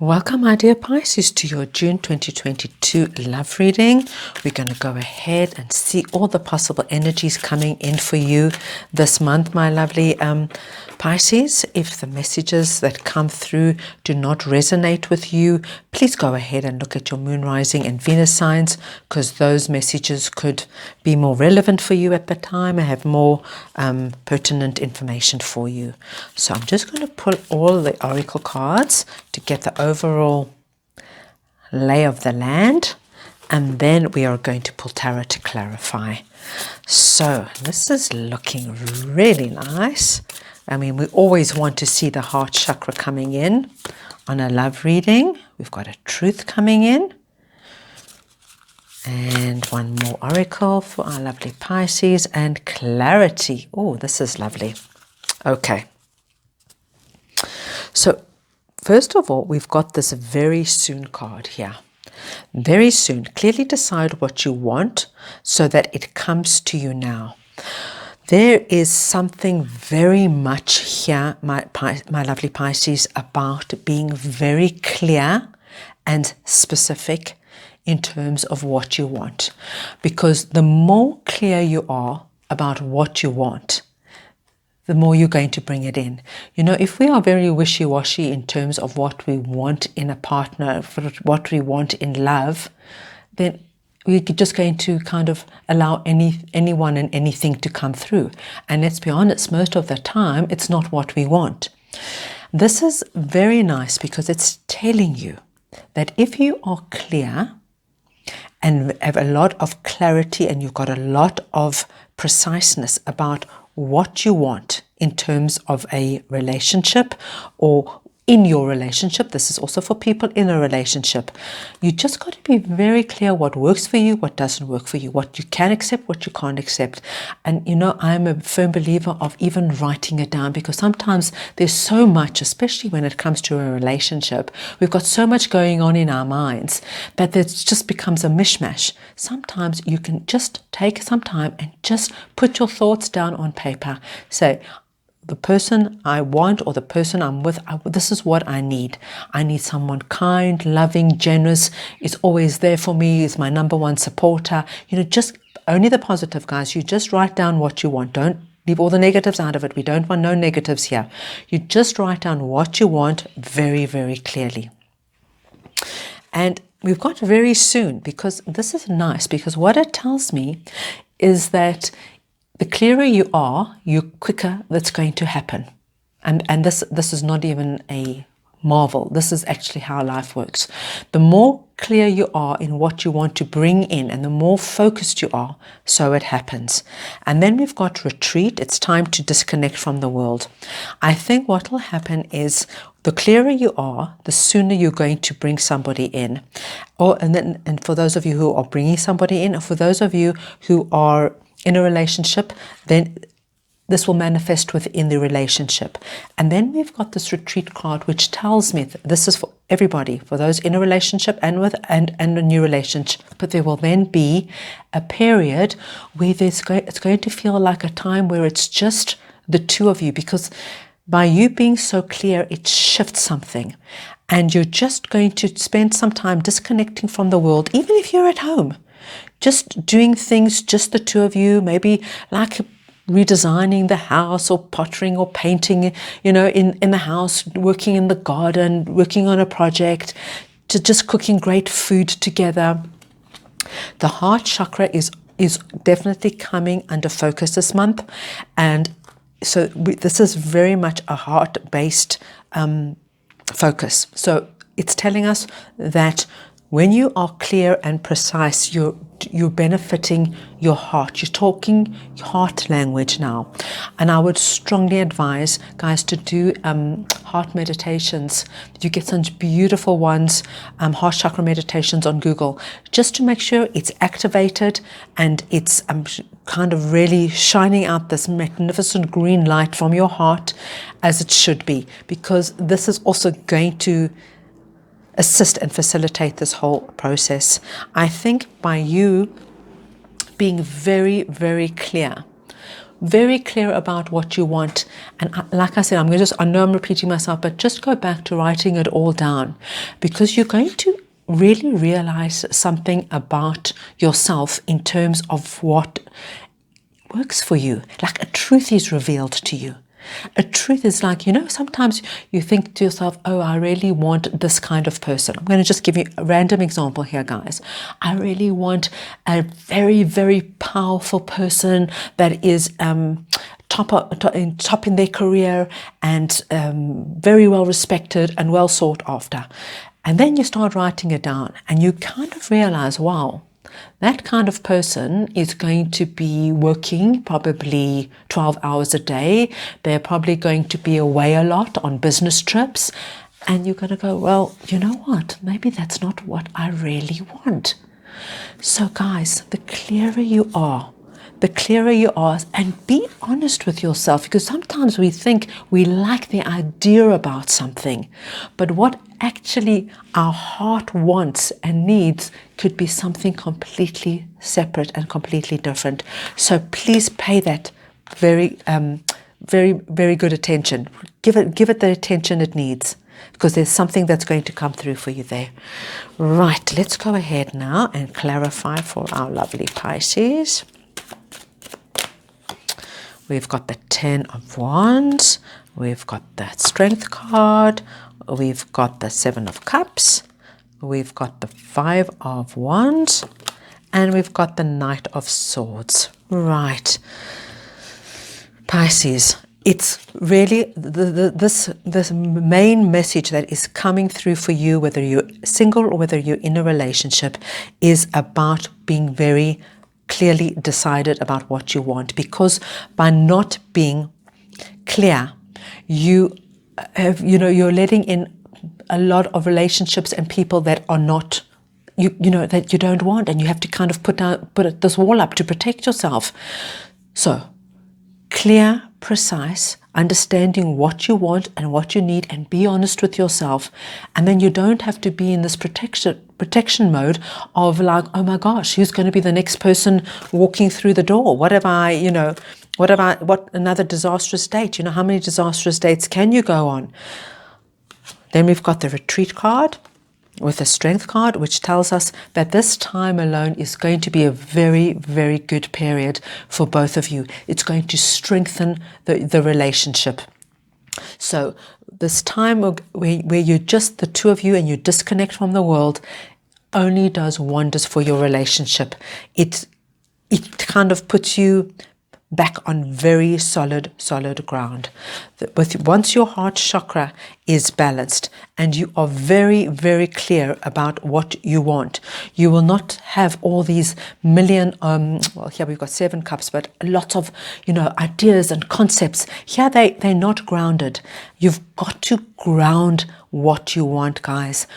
Welcome, my dear Pisces, to your June 2022 love reading. We're going to go ahead and see all the possible energies coming in for you this month, my lovely Pisces. If the messages that come through do not resonate with you, please go ahead and look at your moon, rising, and Venus signs, because those messages could be more relevant for you at the time and have more pertinent information for you. So I'm just going to pull all the oracle cards to get the overall lay of the land, and then we are going to pull tarot to clarify. So this is looking really nice. I mean, we always want to see the heart chakra coming in on a love reading. We've got a truth coming in, and one more oracle for our lovely Pisces, and clarity. Oh, this is lovely. Okay, so first of all, we've got this very soon card here. Very soon. Clearly decide what you want so that it comes to you now. There is something very much here, my lovely Pisces, about being very clear and specific in terms of what you want. Because the more clear you are about what you want, the more you're going to bring it in. You know, if we are very wishy-washy in terms of what we want in a partner, what we want in love, then we're just going to kind of allow anyone and anything to come through. And let's be honest, most of the time, it's not what we want. This is very nice because it's telling you that if you are clear and have a lot of clarity and you've got a lot of preciseness about what you want in terms of a relationship or in your relationship. This is also for people in a relationship. You just got to be very clear what works for you, what doesn't work for you, what you can accept, what you can't accept. And you know, I'm a firm believer of even writing it down, because sometimes there's so much, especially when it comes to a relationship, we've got so much going on in our minds that it just becomes a mishmash. Sometimes you can just take some time and just put your thoughts down on paper. Say, the person I want or the person I'm with, this is what I need. I need someone kind, loving, generous, is always there for me, is my number one supporter. You know, just only the positive, guys. You just write down what you want. Don't leave all the negatives out of it. We don't want no negatives here. You just write down what you want very, very clearly. And we've got very soon, because this is nice, because what it tells me is that the clearer you are, you quicker that's going to happen. And this is not even a marvel. This is actually how life works. The more clear you are in what you want to bring in, and the more focused you are, so it happens. And then we've got retreat. It's time to disconnect from the world. I think what will happen is the clearer you are, the sooner you're going to bring somebody in. And for those of you who are bringing somebody in, or for those of you who are in a relationship, then this will manifest within the relationship. And then we've got this retreat card, which tells me that this is for everybody, for those in a relationship and a new relationship. But there will then be a period where it's going to feel like a time where it's just the two of you, because by you being so clear, it shifts something. And you're just going to spend some time disconnecting from the world, even if you're at home. Just doing things, just the two of you, maybe like redesigning the house or pottering or painting, you know, in the house, working in the garden, working on a project, to just cooking great food together. The heart chakra is definitely coming under focus this month. And so this is very much a heart-based focus. So it's telling us that when you are clear and precise, you're benefiting your heart. You're talking heart language now. And I would strongly advise, guys, to do heart meditations. You get some beautiful ones, heart chakra meditations on Google, just to make sure it's activated and it's kind of really shining out this magnificent green light from your heart as it should be, because this is also going to assist and facilitate this whole process. I think by you being very, very clear very clear about what you want. And like I said, I know I'm repeating myself, but just go back to writing it all down, because you're going to really realize something about yourself in terms of what works for you. Like a truth is revealed to you. A truth is like, sometimes you think to yourself, oh, I really want this kind of person. I'm going to just give you a random example here, guys. I really want a very, very powerful person that is top in their career and very well respected and well sought after. And then you start writing it down and you kind of realize, wow, that kind of person is going to be working probably 12 hours a day. They're probably going to be away a lot on business trips. And you're going to go, well, you know what? Maybe that's not what I really want. So guys, the clearer you are, and be honest with yourself, because sometimes we think we like the idea about something, but what actually our heart wants and needs could be something completely separate and completely different. So please pay that very, very good attention. Give it the attention it needs, because there's something that's going to come through for you there. Right, let's go ahead now and clarify for our lovely Pisces. We've got the 10 of Wands, we've got the Strength card, we've got the 7 of Cups, we've got the 5 of Wands, and we've got the Knight of Swords. Right, Pisces, it's really this main message that is coming through for you, whether you're single or whether you're in a relationship, is about being very clearly decided about what you want, because by not being clear, you're letting in a lot of relationships and people that are not that you don't want, and you have to kind of put this wall up to protect yourself. So clear, precise, understanding what you want and what you need, and be honest with yourself. And then you don't have to be in this protection mode of like, oh my gosh, who's going to be the next person walking through the door? What another disastrous date? How many disastrous dates can you go on? Then we've got the Retreat card with the Strength card, which tells us that this time alone is going to be a very, very good period for both of you. It's going to strengthen the relationship. So this time where you're just the two of you and you disconnect from the world only does wonders for your relationship. It kind of puts you back on very solid ground. Once your heart chakra is balanced and you are very, very clear about what you want, you will not have all these million, here we've got 7 cups, but lots of, ideas and concepts. Here they're not grounded. You've got to ground what you want, guys.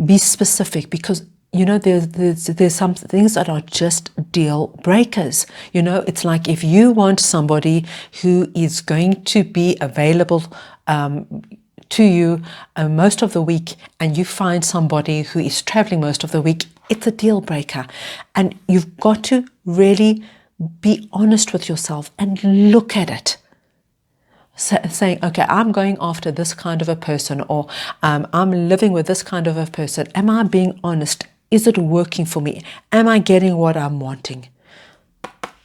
Be specific, because there's some things that are just deal breakers. It's like if you want somebody who is going to be available to you most of the week, and you find somebody who is traveling most of the week, it's a deal breaker. And you've got to really be honest with yourself and look at it. Saying, okay, I'm going after this kind of a person, or I'm living with this kind of a person. Am I being honest? Is it working for me? Am I getting what I'm wanting?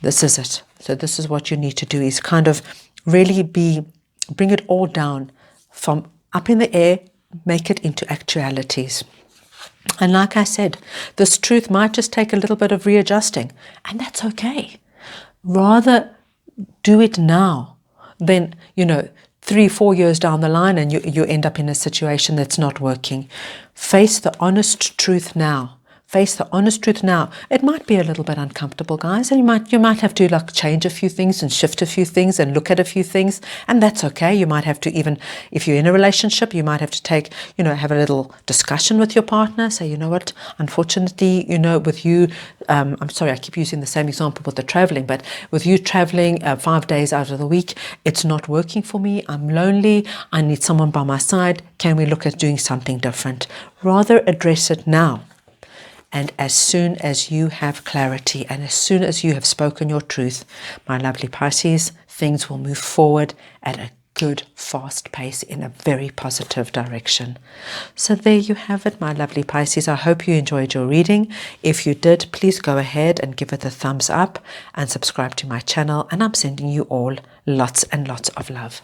This is it. So this is what you need to do, is kind of really bring it all down from up in the air, make it into actualities. And like I said, this truth might just take a little bit of readjusting, and that's okay. Rather do it now than, 3-4 years down the line and you end up in a situation that's not working. Face the honest truth now. Face the honest truth now. It might be a little bit uncomfortable, guys, and you might have to change a few things and shift a few things and look at a few things, and that's okay. You might have to, even if you're in a relationship, you might have to have a little discussion with your partner. Say, you know what, unfortunately, with you, I'm sorry, I keep using the same example with the traveling, but with you traveling 5 days out of the week, it's not working for me. I'm lonely. I need someone by my side. Can we look at doing something different? Rather address it now. And as soon as you have clarity and as soon as you have spoken your truth, my lovely Pisces, things will move forward at a good, fast pace in a very positive direction. So there you have it, my lovely Pisces. I hope you enjoyed your reading. If you did, please go ahead and give it a thumbs up and subscribe to my channel. And I'm sending you all lots and lots of love.